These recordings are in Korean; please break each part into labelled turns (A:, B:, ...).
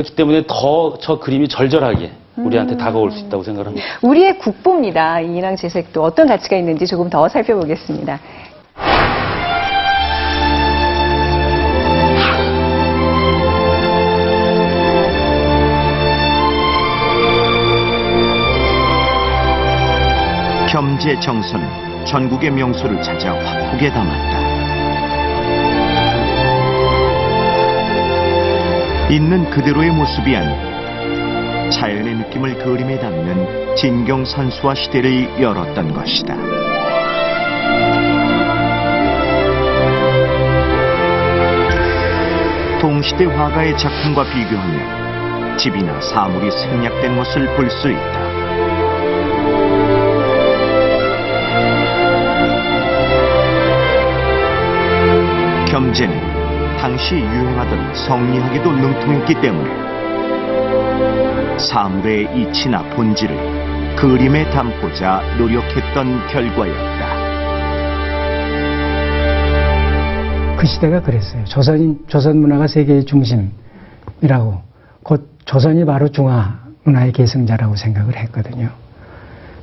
A: 그렇기 때문에 더 저 그림이 절절하게 우리한테 다가올 수 있다고 생각합니다.
B: 우리의 국보입니다. 이 인왕재색도 어떤 가치가 있는지 조금 더 살펴보겠습니다.
C: 겸재정선은 전국의 명소를 찾아 화폭에 담았다. 있는 그대로의 모습이 아닌 자연의 느낌을 그림에 담는 진경산수화 시대를 열었던 것이다. 동시대 화가의 작품과 비교하면 집이나 사물이 생략된 것을 볼 수 있다. 겸재는 당시 유행하던 성리하기도 능통했기 때문에 사물의 이치나 본질을 그림에 담고자 노력했던 결과였다.
D: 그 시대가 그랬어요. 조선 문화가 세계의 중심이라고, 곧 조선이 바로 중화 문화의 계승자라고 생각을 했거든요.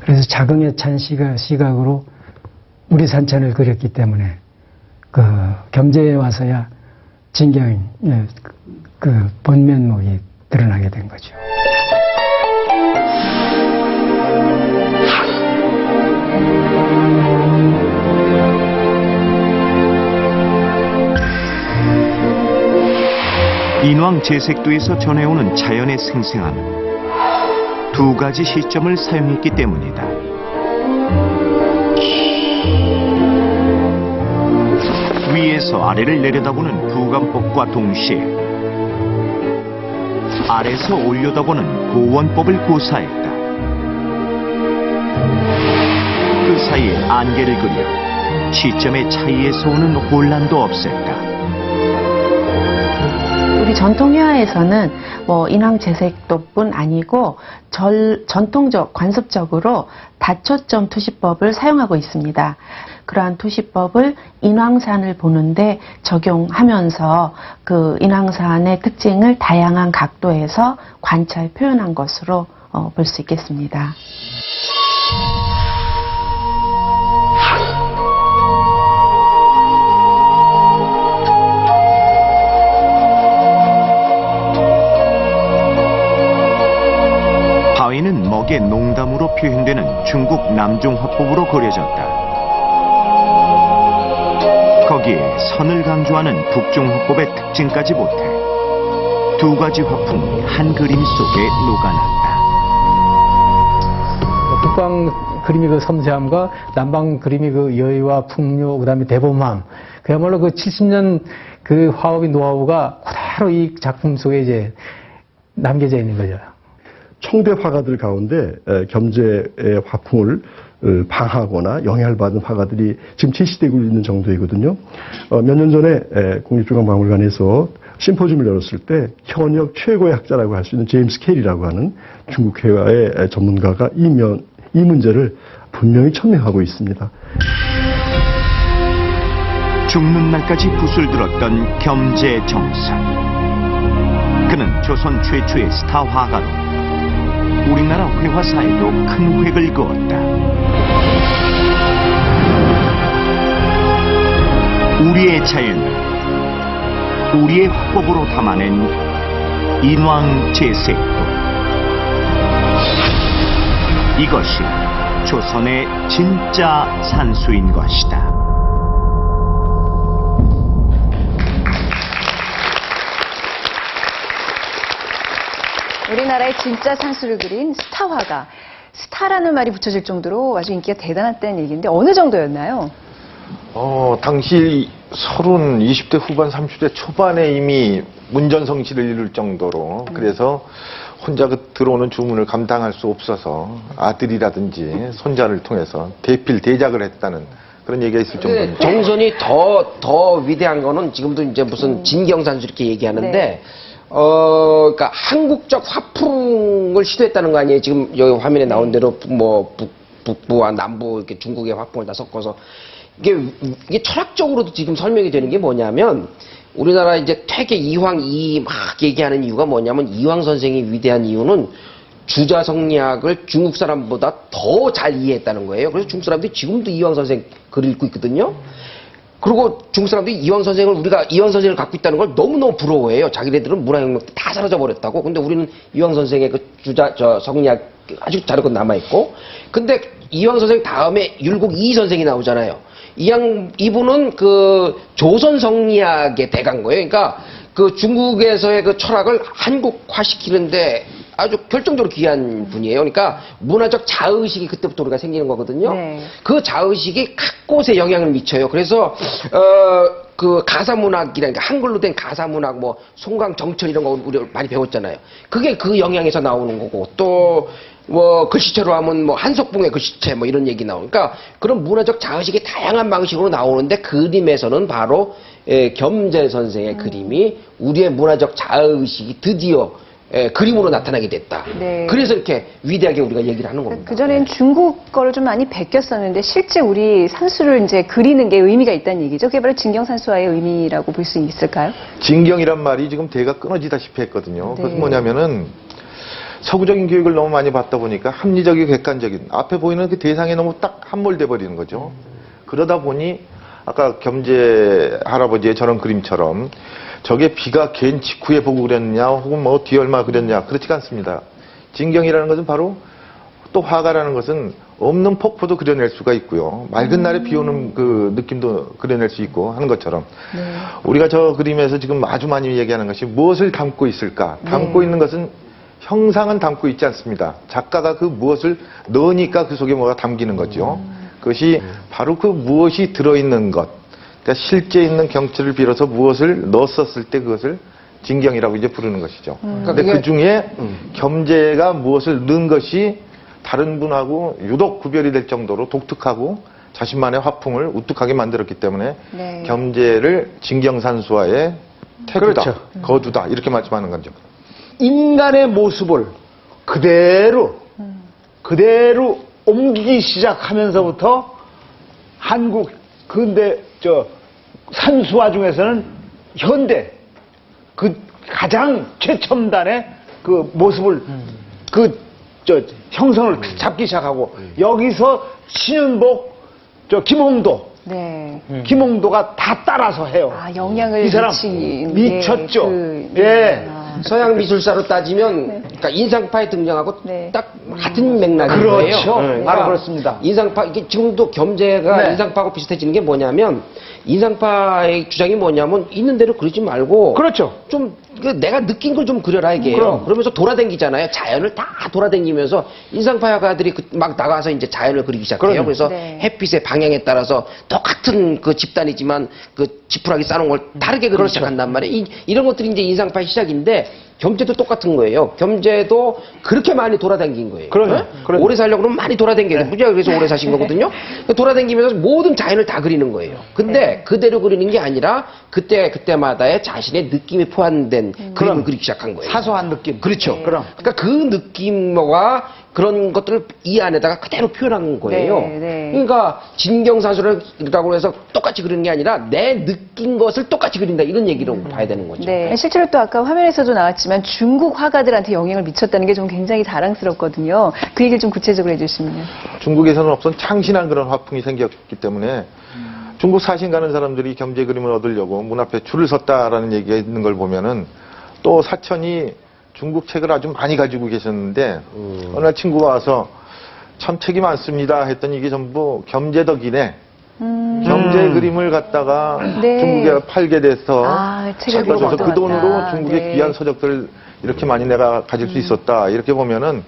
D: 그래서 자긍에 찬 시각으로 우리 산천을 그렸기 때문에 그 겸재에 와서야 진경의 그 본면목이 드러나게 된 거죠.
C: 인왕재색도에서 전해오는 자연의 생생함은 두 가지 시점을 사용했기 때문이다. 위에서 아래를 내려다보는 부감법과 동시에 아래에서 올려다보는 고원법을 고사했다. 그 사이에 안개를 그려 시점의 차이에서 오는 혼란도 없앴다.
E: 우리 전통회화에서는 인왕재색도뿐 아니고 전통적, 관습적으로 다초점 투시법을 사용하고 있습니다. 그러한 투시법을 인왕산을 보는데 적용하면서 그 인왕산의 특징을 다양한 각도에서 관찰, 표현한 것으로 볼 수 있겠습니다.
C: 바위는 먹의 농담으로 표현되는 중국 남종 화법으로 그려졌다. 거기에 선을 강조하는 북종 화법의 특징까지 보태 두 가지 화풍이 한 그림 속에 녹아났다.
D: 북방 그림의 그 섬세함과 남방 그림의 그 여유와 풍요, 그다음에 대범함, 그야말로 그 70년 그 화업의 노하우가 그대로 이 작품 속에 이제 남겨져 있는 거죠.
F: 청대 화가들 가운데 겸재의 화풍을 방하거나 영향을 받은 화가들이 지금 제시되고 있는 정도이거든요. 몇 년 전에 국립중앙박물관에서 심포지움을 열었을 때 현역 최고의 학자라고 할 수 있는 제임스 캐리라고 하는 중국 회화의 전문가가 이 문제를 분명히 천명하고 있습니다.
C: 죽는 날까지 붓을 들었던 겸재정선. 그는 조선 최초의 스타 화가로 우리나라 회화사에도 큰 획을 그었다. 우리의 자연을 우리의 화법으로 담아낸 인왕재색도. 이것이 조선의 진짜 산수인 것이다.
B: 우리나라의 진짜 산수를 그린 스타 화가. 스타라는 말이 붙여질 정도로 아주 인기가 대단했다는 얘기인데 어느 정도였나요?
G: 당시 20대 후반, 30대 초반에 이미 문전성시를 이룰 정도로, 그래서 혼자 들어오는 주문을 감당할 수 없어서 아들이라든지 손자를 통해서 대필, 대작을 했다는 그런 얘기가 있을 정도입니다.
H: 정선이 더 위대한 거는 지금도 이제 무슨 진경산수 이렇게 얘기하는데,
B: 네.
H: 그러니까 한국적 화풍을 시도했다는 거 아니에요? 지금 여기 화면에 나온 대로 북부와 남부 이렇게 중국의 화풍을 다 섞어서 이게 철학적으로도 지금 설명이 되는 게 뭐냐면 우리나라 이제 퇴계 이황 이 막 얘기하는 이유가 뭐냐면 이황 선생이 위대한 이유는 주자성리학을 중국 사람보다 더 잘 이해했다는 거예요. 그래서 중국 사람들이 지금도 이황 선생 글을 읽고 있거든요. 그리고 중국 사람들이 우리가 이황 선생을 갖고 있다는 걸 너무너무 부러워해요. 자기네들은 문화혁명 때 다 사라져 버렸다고. 근데 우리는 이황 선생의 그 성리학 아주 자료가 남아있고. 근데 이황 선생 다음에 율곡 이 선생이 나오잖아요. 이분은 그 조선 성리학의 대가인 거예요. 그러니까 그 중국에서의 그 철학을 한국화시키는데 아주 결정적으로 귀한 분이에요. 그러니까 문화적 자의식이 그때부터 우리가 생기는 거거든요.
B: 네.
H: 그 자의식이 각 곳에 영향을 미쳐요. 그래서 그 가사문학이라니까 한글로 된 가사문학, 뭐 송강 정철 이런 거 우리 많이 배웠잖아요. 그게 그 영향에서 나오는 거고 또 뭐 글씨체로 하면 뭐 한석봉의 글씨체 뭐 이런 얘기 나오니까 그런 문화적 자의식이 다양한 방식으로 나오는데 그림에서는 바로 겸재 선생의 그림이 우리의 문화적 자의식이 드디어 그림으로 나타나게 됐다.
B: 네.
H: 그래서 이렇게 위대하게 우리가 얘기를 하는 겁니다.
B: 그전엔 중국 거를 좀 많이 베꼈었는데 실제 우리 산수를 이제 그리는 게 의미가 있다는 얘기죠. 그게 바로 진경산수화의 의미라고 볼 수 있을까요?
G: 진경이란 말이 지금 대가 끊어지다시피 했거든요.
B: 네.
G: 그것은 뭐냐면은 서구적인 교육을 너무 많이 받다 보니까 합리적이고 객관적인 앞에 보이는 그 대상에 너무 딱 함몰돼 버리는 거죠. 그러다 보니 아까 겸재 할아버지의 저런 그림처럼 저게 비가 갠 직후에 보고 그렸냐 혹은 뭐 뒤에 얼마 그렸냐 그렇지가 않습니다. 진경이라는 것은 바로 또 화가라는 것은 없는 폭포도 그려낼 수가 있고요. 맑은 날에 비 오는 그 느낌도 그려낼 수 있고 하는 것처럼 우리가 저 그림에서 지금 아주 많이 얘기하는 것이 무엇을 담고 있을까? 담고 있는 것은 형상은 담고 있지 않습니다. 작가가 그 무엇을 넣으니까 그 속에 뭐가 담기는 거죠. 그것이 바로 그 무엇이 들어있는 것. 그러니까 실제 있는 경치를 빌어서 무엇을 넣었었을 때 그것을 진경이라고 이제 부르는 것이죠. 근데 그 중에 겸재가 무엇을 넣은 것이 다른 분하고 유독 구별이 될 정도로 독특하고 자신만의 화풍을 우뚝하게 만들었기 때문에
B: 네.
G: 겸재를 진경산수화의 태구다,
I: 그렇죠.
G: 거두다 이렇게 말씀하는 거죠.
I: 인간의 모습을 그대로 옮기기 시작하면서부터 한국 근대 산수화 중에서는 현대 그 가장 최첨단의 그 모습을 형성을 잡기 시작하고 여기서 신윤복 김홍도
B: 네.
I: 김홍도가 다 따라서 해요.
B: 아, 영향을
I: 이 사람
B: 미친
I: 미쳤죠.
B: 게
I: 예.
H: 서양 미술사로 따지면 그러니까 인상파에 등장하고
B: 네.
H: 딱 같은 맥락인 거예요.
I: 그렇죠.
H: 네.
I: 바로 그렇습니다.
H: 인상파 이게 지금도 겸재가
I: 네.
H: 인상파하고 비슷해지는 게 뭐냐면 인상파의 주장이 뭐냐면 있는 대로 그리지 말고
I: 그렇죠.
H: 좀 내가 느낀 걸 좀 그려라 이게요.
I: 그럼.
H: 그러면서 돌아다니잖아요. 자연을 다 돌아다니면서 인상파가들이 막 나가서 이제 자연을 그리기 시작해요.
I: 그럼요.
H: 그래서
B: 네.
H: 햇빛의 방향에 따라서 똑같은 그 집단이지만 그 지푸라기 쌓는 걸 다르게 그리기 시작한단 말이에요. 이런 것들이 이제 인상파의 시작인데 겸재도 똑같은 거예요. 겸재도 그렇게 많이 돌아다닌 거예요.
I: 그러네.
H: 네?
I: 그러네.
H: 오래 살려고 그러면 많이 돌아다녀야 돼. 무지하게 그래서 오래 사신 거거든요. 돌아다니면서 모든 자연을 다 그리는 거예요. 근데 그대로 그리는 게 아니라 그때마다의 자신의 느낌이 포함된 그림을 그리기 시작한 거예요.
I: 사소한 느낌.
H: 그렇죠.
I: 그럼.
H: 그러니까 그 느낌과 그런 것들을 이 안에다가 그대로 표현한 거예요.
B: 네, 네.
H: 그러니까 진경사수라고 해서 똑같이 그리는 게 아니라 내 느낀 것을 똑같이 그린다 이런 얘기로 봐야 되는 거죠.
B: 네. 실제로 또 아까 화면에서도 나왔지만 중국 화가들한테 영향을 미쳤다는 게 좀 굉장히 자랑스럽거든요. 그 얘기를 좀 구체적으로 해주시면요.
G: 중국에서는 없던 창신한 그런 화풍이 생겼기 때문에 중국 사신 가는 사람들이 겸재 그림을 얻으려고 문 앞에 줄을 섰다라는 얘기가 있는 걸 보면은 또 사천이 중국 책을 아주 많이 가지고 계셨는데 어느 날 친구가 와서 참 책이 많습니다 했더니 이게 전부 겸재덕이네. 겸재 그림을 갖다가
B: 네.
G: 중국에 팔게 돼서
B: 책을
G: 그래서
B: 보고
G: 그 돈으로
B: 얻어왔다.
G: 중국의
B: 네.
G: 귀한 서적들 이렇게 많이 내가 가질 수 있었다. 이렇게 보면은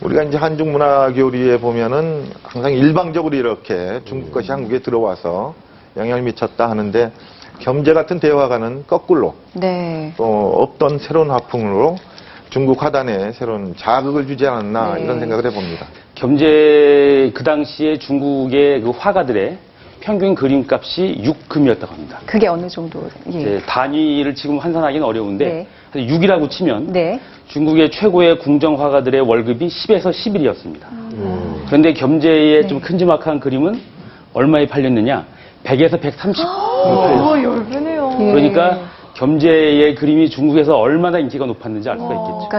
G: 우리가 이제 한중 문화 교류에 보면은 항상 일방적으로 이렇게 중국 것이 한국에 들어와서 영향을 미쳤다 하는데 겸재 같은 대화가는 거꾸로
B: 네.
G: 또 없던 새로운 화풍으로 중국 화단에 새로운 자극을 주지 않았나
B: 네.
G: 이런 생각을 해봅니다.
A: 겸재 그 당시에 중국의 그 화가들의 평균 그림값이 6금이었다고 합니다.
B: 그게 어느 정도? 예.
A: 이제 단위를 지금 환산하기는 어려운데
B: 네.
A: 6이라고 치면
B: 네.
A: 중국의 최고의 궁정 화가들의 월급이 10에서 11이었습니다. 그런데 겸재의 좀 큼지막한 그림은 얼마에 팔렸느냐? 100에서 130.
B: 그거 10배네요.
A: 그러니까 겸재의 그림이 중국에서 얼마나 인기가 높았는지 알 수가 있겠죠.
B: 그러니까